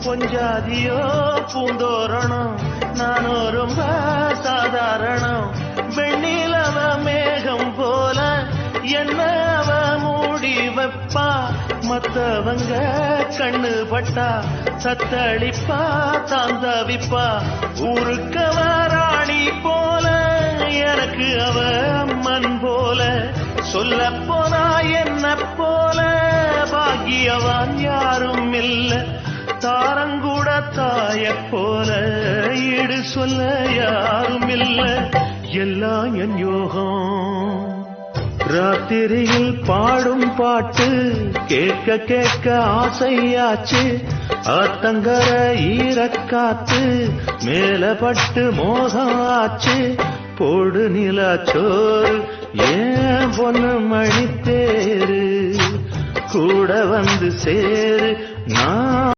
பொஞ்சாதியோ பூந்தோரணம் நானோ ரொம்ப சாதாரணம் வெண்ணிலவ மேகம் போல என்ன அவ மூடி வைப்பா மத்தவங்க கண்ணு பட்டா சத்தளிப்பா தாந்தவிப்பா ஊருக்கவ ராணி போல எனக்கு அவ அம்மன் போல சொல்ல போனா என்ன போல பாக்கியவான் யாரும் இல்ல தாரங்கூட தாய போல ஈடு சொல்ல யாரும் இல்ல எல்லாம் என் யோகம் ராத்திரியில் பாடும் பாட்டு கேட்க கேட்க ஆசையாச்சு ஆத்தங்கர ஈரக்காத்து மேல பட்டு மோகம் ஆச்சு போடு நிலாச்சோறு ஏன் பொண்ணு மணித்தேரு கூட வந்து சேரு நான்